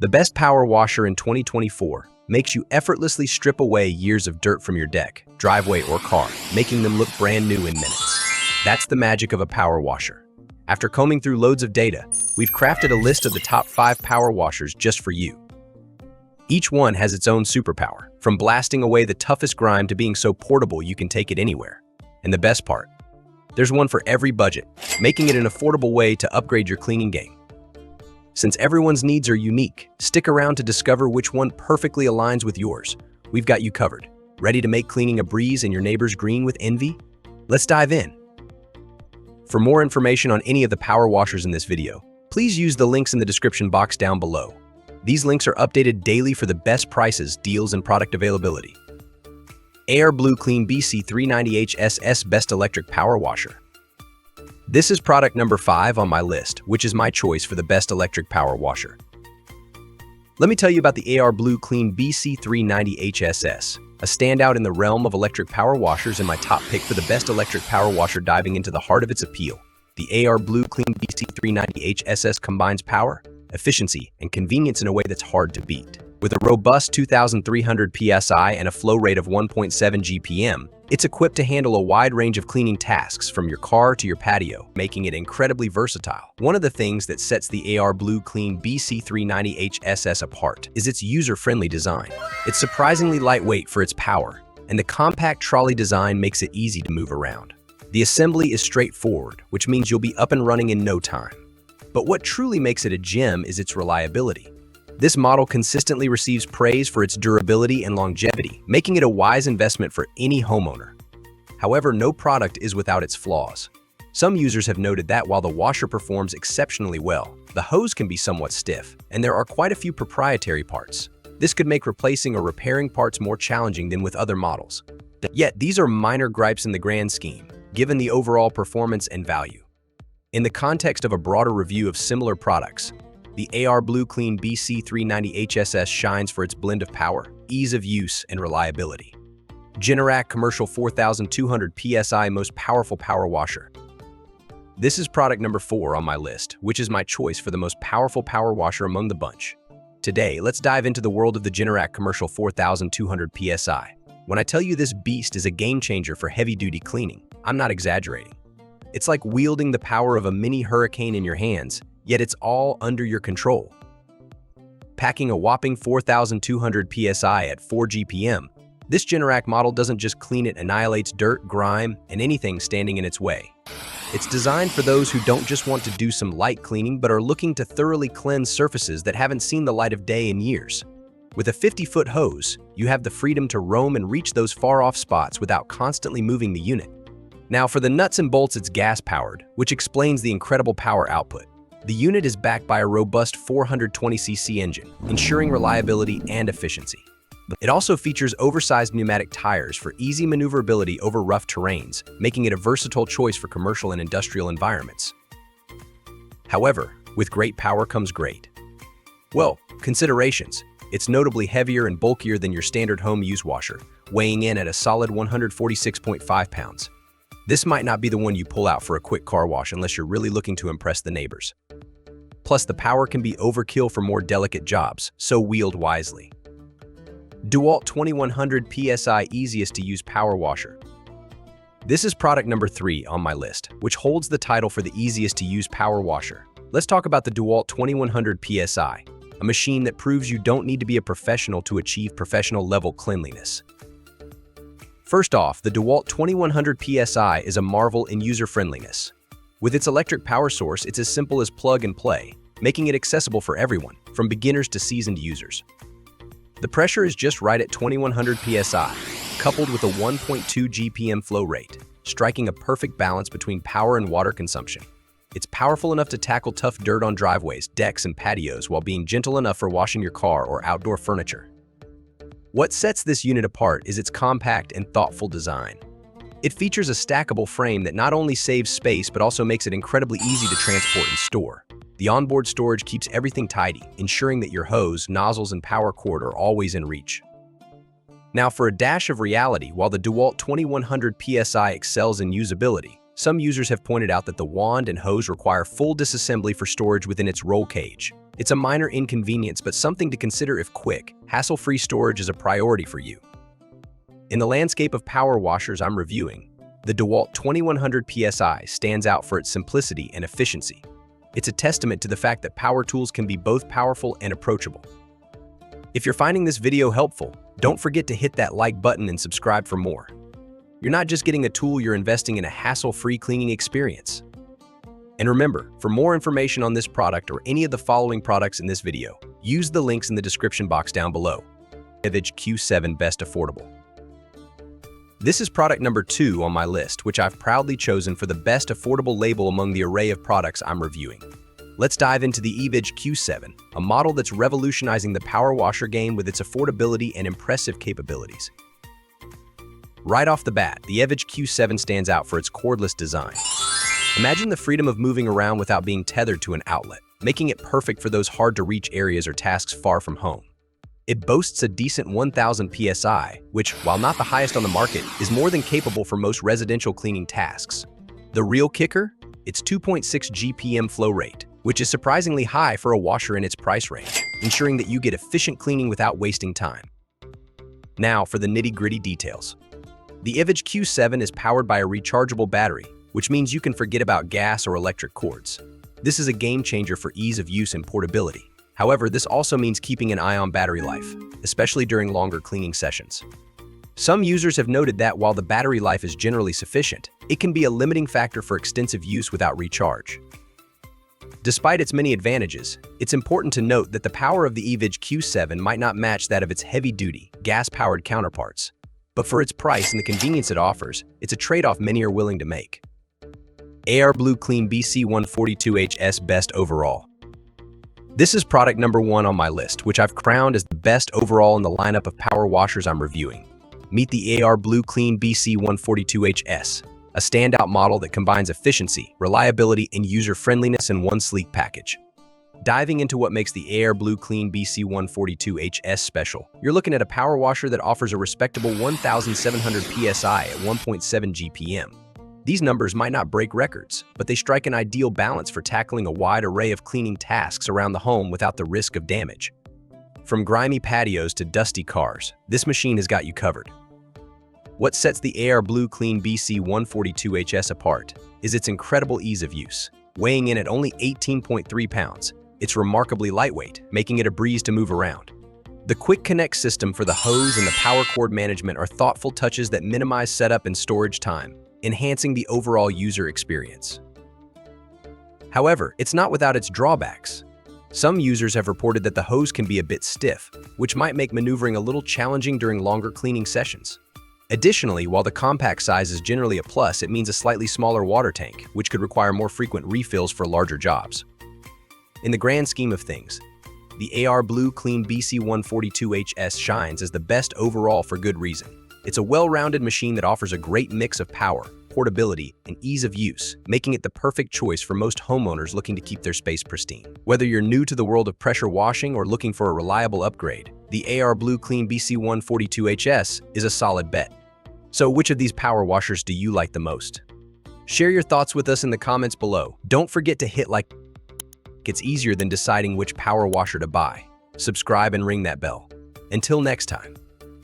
The best power washer in 2024 makes you effortlessly strip away years of dirt from your deck, driveway, or car, making them look brand new in minutes. That's the magic of a power washer. After combing through loads of data, we've crafted a list of the top 5 power washers just for you. Each one has its own superpower, from blasting away the toughest grime to being so portable you can take it anywhere. And the best part, there's one for every budget, making it an affordable way to upgrade your cleaning game. Since everyone's needs are unique, stick around to discover which one perfectly aligns with yours. We've got you covered. Ready to make cleaning a breeze and your neighbors green with envy? Let's dive in. For more information on any of the power washers in this video, please use the links in the description box down below. These links are updated daily for the best prices, deals, and product availability. AR Blue Clean BC390HSS Best Electric Power Washer. This is product number 5 on my list, which is my choice for the best electric power washer. Let me tell you about the AR Blue Clean BC390HSS, a standout in the realm of electric power washers and my top pick for the best electric power washer, diving into the heart of its appeal. The AR Blue Clean BC390HSS combines power, efficiency, and convenience in a way that's hard to beat. With a robust 2,300 PSI and a flow rate of 1.7 GPM, it's equipped to handle a wide range of cleaning tasks from your car to your patio, making it incredibly versatile. One of the things that sets the AR Blue Clean BC390HSS apart is its user-friendly design. It's surprisingly lightweight for its power, and the compact trolley design makes it easy to move around. The assembly is straightforward, which means you'll be up and running in no time. But what truly makes it a gem is its reliability. This model consistently receives praise for its durability and longevity, making it a wise investment for any homeowner. However, no product is without its flaws. Some users have noted that while the washer performs exceptionally well, the hose can be somewhat stiff, and there are quite a few proprietary parts. This could make replacing or repairing parts more challenging than with other models. Yet, these are minor gripes in the grand scheme, given the overall performance and value. In the context of a broader review of similar products, the AR Blue Clean BC390HSS shines for its blend of power, ease of use, and reliability. Generac Commercial 4200 PSI Most Powerful Power Washer. This is product number 4 on my list, which is my choice for the most powerful power washer among the bunch. Today, let's dive into the world of the Generac Commercial 4200 PSI. When I tell you this beast is a game changer for heavy-duty cleaning, I'm not exaggerating. It's like wielding the power of a mini hurricane in your hands, yet it's all under your control. Packing a whopping 4,200 PSI at 4 GPM, this Generac model doesn't just clean, it annihilates dirt, grime, and anything standing in its way. It's designed for those who don't just want to do some light cleaning but are looking to thoroughly cleanse surfaces that haven't seen the light of day in years. With a 50-foot hose, you have the freedom to roam and reach those far-off spots without constantly moving the unit. Now for the nuts and bolts, it's gas-powered, which explains the incredible power output. The unit is backed by a robust 420cc engine, ensuring reliability and efficiency. It also features oversized pneumatic tires for easy maneuverability over rough terrains, making it a versatile choice for commercial and industrial environments. However, with great power comes great, well, considerations. It's notably heavier and bulkier than your standard home use washer, weighing in at a solid 146.5 pounds. This might not be the one you pull out for a quick car wash unless you're really looking to impress the neighbors. Plus, the power can be overkill for more delicate jobs, so wield wisely. DeWalt 2100 PSI Easiest to Use Power Washer. This is product number 3 on my list, which holds the title for the easiest to use power washer. Let's talk about the DeWalt 2100 PSI, a machine that proves you don't need to be a professional to achieve professional level cleanliness. First off, the DeWalt 2100 PSI is a marvel in user-friendliness. With its electric power source, it's as simple as plug and play, making it accessible for everyone, from beginners to seasoned users. The pressure is just right at 2100 PSI, coupled with a 1.2 GPM flow rate, striking a perfect balance between power and water consumption. It's powerful enough to tackle tough dirt on driveways, decks, and patios while being gentle enough for washing your car or outdoor furniture. What sets this unit apart is its compact and thoughtful design. It features a stackable frame that not only saves space but also makes it incredibly easy to transport and store. The onboard storage keeps everything tidy, ensuring that your hose, nozzles, and power cord are always in reach. Now for a dash of reality, while the DeWalt 2100 PSI excels in usability, Some users have pointed out that the wand and hose require full disassembly for storage within its roll cage. It's a minor inconvenience, but something to consider if quick, hassle-free storage is a priority for you. In the landscape of power washers I'm reviewing, the DeWalt 2100 PSI stands out for its simplicity and efficiency. It's a testament to the fact that power tools can be both powerful and approachable. If you're finding this video helpful, don't forget to hit that like button and subscribe for more. You're not just getting a tool, you're investing in a hassle-free cleaning experience. And remember, for more information on this product or any of the following products in this video, use the links in the description box down below. Eveage Q7 Best Affordable. This is product number 2 on my list, which I've proudly chosen for the best affordable label among the array of products I'm reviewing. Let's dive into the Eveage Q7, a model that's revolutionizing the power washer game with its affordability and impressive capabilities. Right off the bat, the Eveage Q7 stands out for its cordless design. Imagine the freedom of moving around without being tethered to an outlet, making it perfect for those hard-to-reach areas or tasks far from home. It boasts a decent 1000 PSI, which, while not the highest on the market, is more than capable for most residential cleaning tasks. The real kicker? Its 2.6 GPM flow rate, which is surprisingly high for a washer in its price range, ensuring that you get efficient cleaning without wasting time. Now for the nitty-gritty details. The Eveage Q7 is powered by a rechargeable battery, which means you can forget about gas or electric cords. This is a game changer for ease of use and portability. However, this also means keeping an eye on battery life, especially during longer cleaning sessions. Some users have noted that while the battery life is generally sufficient, it can be a limiting factor for extensive use without recharge. Despite its many advantages, it's important to note that the power of the Eveage Q7 might not match that of its heavy-duty, gas-powered counterparts. But for its price and the convenience it offers, it's a trade-off many are willing to make. AR Blue Clean BC142HS Best Overall. This is product number 1 on my list, which I've crowned as the best overall in the lineup of power washers I'm reviewing. Meet the AR Blue Clean BC142HS, a standout model that combines efficiency, reliability, and user-friendliness in one sleek package. Diving into what makes the AR Blue Clean BC142HS special, you're looking at a power washer that offers a respectable 1,700 PSI at 1.7 GPM. These numbers might not break records, but they strike an ideal balance for tackling a wide array of cleaning tasks around the home without the risk of damage. From grimy patios to dusty cars, this machine has got you covered. What sets the AR Blue Clean BC142HS apart is its incredible ease of use. Weighing in at only 18.3 pounds, it's remarkably lightweight, making it a breeze to move around. The quick connect system for the hose and the power cord management are thoughtful touches that minimize setup and storage time, enhancing the overall user experience. However, it's not without its drawbacks. Some users have reported that the hose can be a bit stiff, which might make maneuvering a little challenging during longer cleaning sessions. Additionally, while the compact size is generally a plus, it means a slightly smaller water tank, which could require more frequent refills for larger jobs. In the grand scheme of things, the AR Blue Clean BC142HS shines as the best overall for good reason. It's a well-rounded machine that offers a great mix of power, portability, and ease of use, making it the perfect choice for most homeowners looking to keep their space pristine. Whether you're new to the world of pressure washing or looking for a reliable upgrade, the AR Blue Clean BC142HS is a solid bet. So which of these power washers do you like the most? Share your thoughts with us in the comments below. Don't forget to hit like. It's easier than deciding which power washer to buy. Subscribe and ring that bell. Until next time.